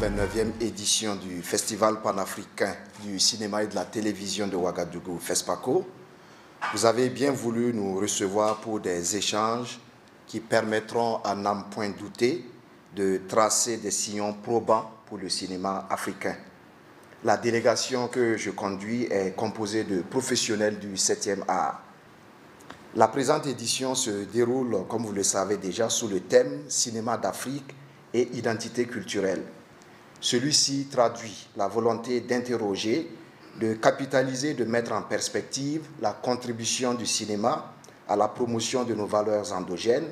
129e édition du Festival panafricain du cinéma et de la télévision de Ouagadougou, FESPACO. Vous avez bien voulu nous recevoir pour des échanges qui permettront, à n'en point douter, de tracer des sillons probants pour le cinéma africain. La délégation que je conduis est composée de professionnels du 7e art. La présente édition se déroule, comme vous le savez déjà, sous le thème « Cinéma d'Afrique et identité culturelle ». Celui-ci traduit la volonté d'interroger, de capitaliser, de mettre en perspective la contribution du cinéma à la promotion de nos valeurs endogènes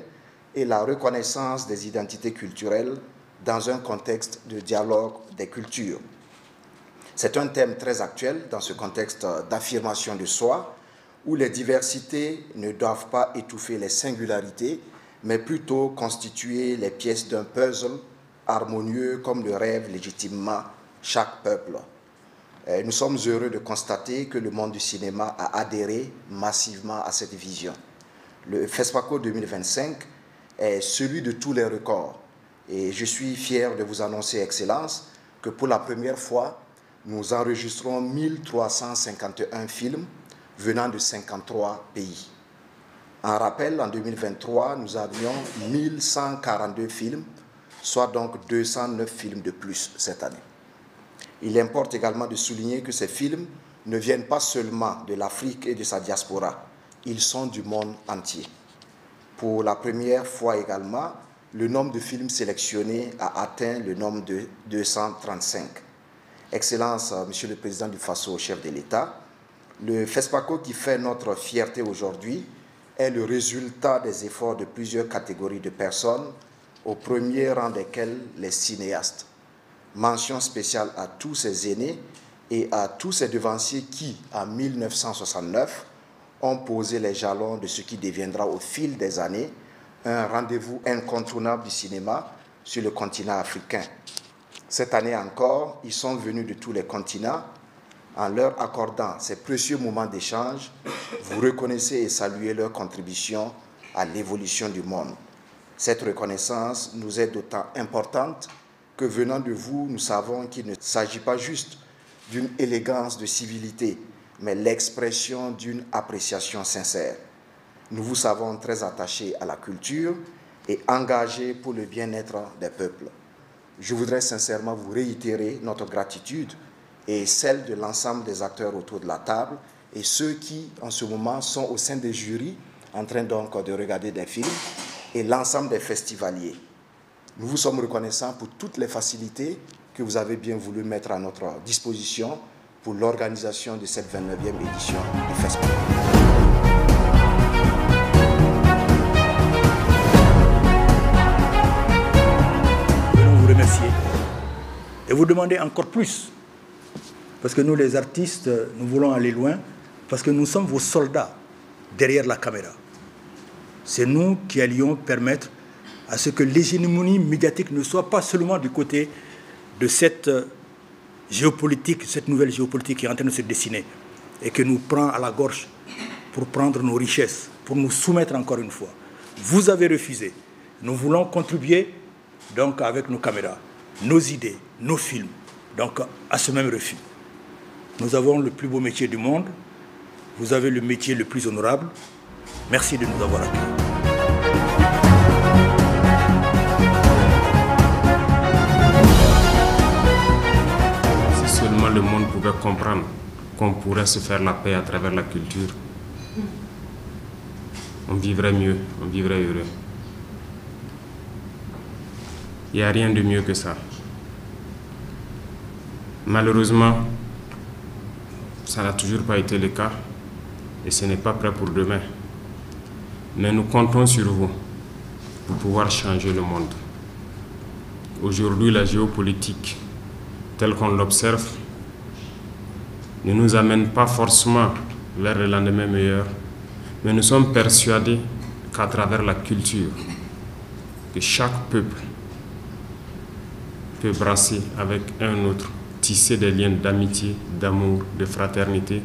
et la reconnaissance des identités culturelles dans un contexte de dialogue des cultures. C'est un thème très actuel dans ce contexte d'affirmation de soi, où les diversités ne doivent pas étouffer les singularités, mais plutôt constituer les pièces d'un puzzle harmonieux comme le rêve légitimement chaque peuple. Nous sommes heureux de constater que le monde du cinéma a adhéré massivement à cette vision. Le FESPACO 2025 est celui de tous les records et je suis fier de vous annoncer, Excellence, que pour la première fois, nous enregistrons 1351 films venant de 53 pays. En rappel, en 2023, nous avions 1142 films, soit donc 209 films de plus cette année. Il importe également de souligner que ces films ne viennent pas seulement de l'Afrique et de sa diaspora, ils sont du monde entier. Pour la première fois également, le nombre de films sélectionnés a atteint le nombre de 235. Excellence, Monsieur le Président du FASO, chef de l'État, le FESPACO qui fait notre fierté aujourd'hui est le résultat des efforts de plusieurs catégories de personnes, au premier rang desquels les cinéastes. Mention spéciale à tous ces aînés et à tous ces devanciers qui, en 1969, ont posé les jalons de ce qui deviendra au fil des années un rendez-vous incontournable du cinéma sur le continent africain. Cette année encore, ils sont venus de tous les continents. En leur accordant ces précieux moments d'échange, vous reconnaissez et saluez leur contribution à l'évolution du monde. Cette reconnaissance nous est d'autant importante que venant de vous, nous savons qu'il ne s'agit pas juste d'une élégance de civilité, mais l'expression d'une appréciation sincère. Nous vous savons très attachés à la culture et engagés pour le bien-être des peuples. Je voudrais sincèrement vous réitérer notre gratitude et celle de l'ensemble des acteurs autour de la table et ceux qui, en ce moment, sont au sein des jurys, en train donc de regarder des films, et l'ensemble des festivaliers. Nous vous sommes reconnaissants pour toutes les facilités que vous avez bien voulu mettre à notre disposition pour l'organisation de cette 29e édition du FESPACO. Nous voulons vous remercier et vous demander encore plus. Parce que nous, les artistes, nous voulons aller loin, parce que nous sommes vos soldats derrière la caméra. C'est nous qui allions permettre à ce que l'hégémonie médiatique ne soit pas seulement du côté de cette géopolitique, cette nouvelle géopolitique qui est en train de se dessiner et qui nous prend à la gorge pour prendre nos richesses, pour nous soumettre encore une fois. Vous avez refusé. Nous voulons contribuer donc avec nos caméras, nos idées, nos films, donc à ce même refus. Nous avons le plus beau métier du monde. Vous avez le métier le plus honorable. Merci de nous avoir accueillis. Si seulement le monde pouvait comprendre qu'on pourrait se faire la paix à travers la culture, on vivrait mieux, on vivrait heureux. Il n'y a rien de mieux que ça. Malheureusement, ça n'a toujours pas été le cas et ce n'est pas prêt pour demain. Mais nous comptons sur vous pour pouvoir changer le monde. Aujourd'hui, la géopolitique, telle qu'on l'observe, ne nous amène pas forcément vers le lendemain meilleur, mais nous sommes persuadés qu'à travers la culture, que chaque peuple peut brasser avec un autre, tisser des liens d'amitié, d'amour, de fraternité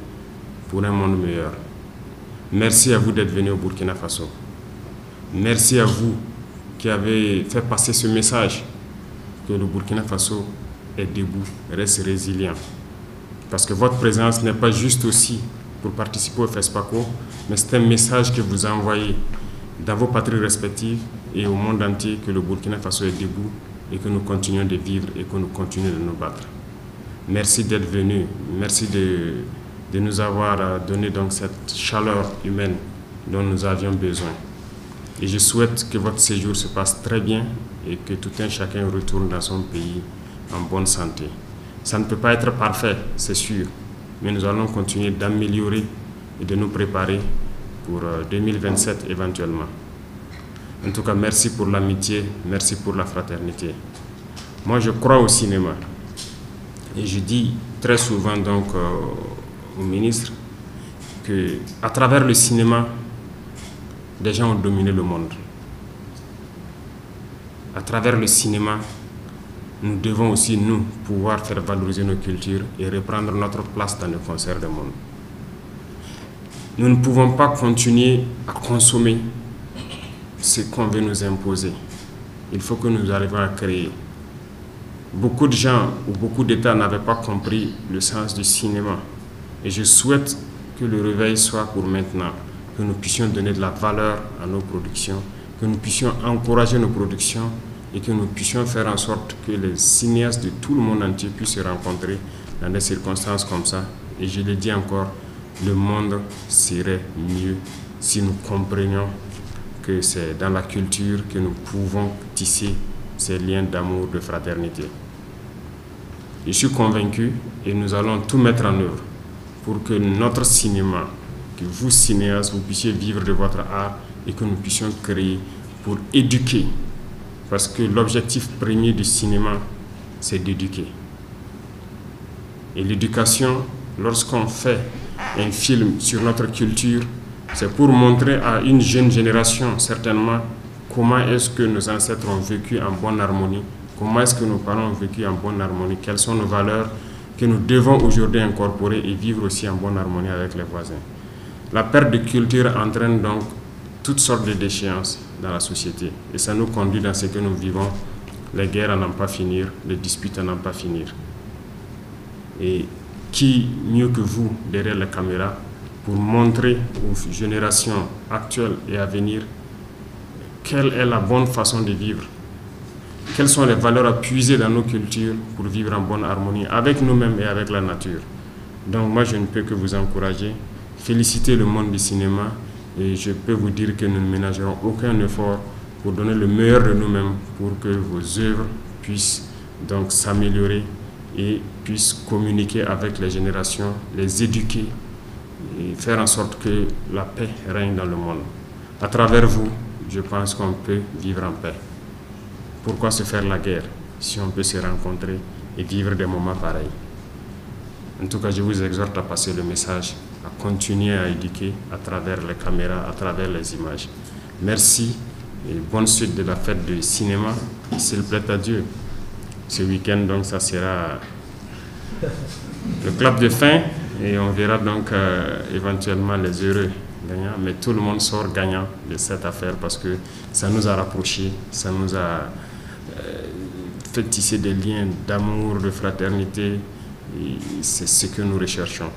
pour un monde meilleur. Merci à vous d'être venus au Burkina Faso. Merci à vous qui avez fait passer ce message que le Burkina Faso est debout, reste résilient. Parce que votre présence n'est pas juste aussi pour participer au FESPACO, mais c'est un message que vous envoyez dans vos patries respectives et au monde entier que le Burkina Faso est debout et que nous continuons de vivre et que nous continuons de nous battre. Merci d'être venu, merci de nous avoir donné donc cette chaleur humaine dont nous avions besoin. Et je souhaite que votre séjour se passe très bien et que tout un chacun retourne dans son pays en bonne santé. Ça ne peut pas être parfait, c'est sûr, mais nous allons continuer d'améliorer et de nous préparer pour 2027 éventuellement. En tout cas, merci pour l'amitié, merci pour la fraternité. Moi, je crois au cinéma. Et je dis très souvent donc au ministre qu'à travers le cinéma, des gens ont dominé le monde. À travers le cinéma, nous devons aussi, nous, pouvoir faire valoriser nos cultures et reprendre notre place dans le concert du monde. Nous ne pouvons pas continuer à consommer ce qu'on veut nous imposer. Il faut que nous arrivions à créer. Beaucoup de gens ou beaucoup d'États n'avaient pas compris le sens du cinéma. Et je souhaite que le réveil soit pour maintenant, que nous puissions donner de la valeur à nos productions, que nous puissions encourager nos productions et que nous puissions faire en sorte que les cinéastes de tout le monde entier puissent se rencontrer dans des circonstances comme ça. Et je le dis encore, le monde serait mieux si nous comprenions que c'est dans la culture que nous pouvons tisser ces liens d'amour, de fraternité. Je suis convaincu et nous allons tout mettre en œuvre pour que notre cinéma, que vous cinéastes, vous puissiez vivre de votre art et que nous puissions créer pour éduquer. Parce que l'objectif premier du cinéma, c'est d'éduquer. Et l'éducation, lorsqu'on fait un film sur notre culture, c'est pour montrer à une jeune génération, certainement, comment est-ce que nos ancêtres ont vécu en bonne harmonie, comment est-ce que nos parents ont vécu en bonne harmonie, quelles sont nos valeurs que nous devons aujourd'hui incorporer et vivre aussi en bonne harmonie avec les voisins. La perte de culture entraîne donc toutes sortes de déchéances dans la société et ça nous conduit dans ce que nous vivons. Les guerres à n'en pas finir, les disputes à n'en pas finir. Et qui mieux que vous derrière la caméra pour montrer aux générations actuelles et à venir quelle est la bonne façon de vivre, quelles sont les valeurs à puiser dans nos cultures pour vivre en bonne harmonie avec nous-mêmes et avec la nature. Donc moi je ne peux que vous encourager, féliciter le monde du cinéma et je peux vous dire que nous ne ménagerons aucun effort pour donner le meilleur de nous-mêmes pour que vos œuvres puissent donc s'améliorer et puissent communiquer avec les générations, les éduquer et faire en sorte que la paix règne dans le monde. À travers vous, je pense qu'on peut vivre en paix. Pourquoi se faire la guerre si on peut se rencontrer et vivre des moments pareils? En tout cas, je vous exhorte à passer le message, à continuer à éduquer à travers les caméras, à travers les images. Merci et bonne suite de la fête du cinéma. S'il plaît à Dieu. Ce week-end, donc, ça sera le clap de fin et on verra donc éventuellement les heureux gagnants. Mais tout le monde sort gagnant de cette affaire parce que ça nous a rapprochés, ça nous a fait tisser des liens d'amour, de fraternité. Et c'est ce que nous recherchons.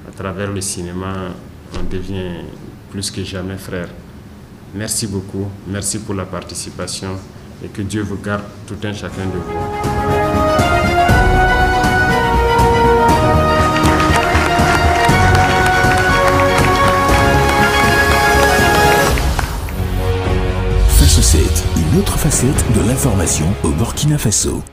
À travers le cinéma, on devient plus que jamais frères. Merci beaucoup, merci pour la participation et que Dieu vous garde tout un chacun de vous. Faso 7, une autre facette de l'information au Burkina Faso.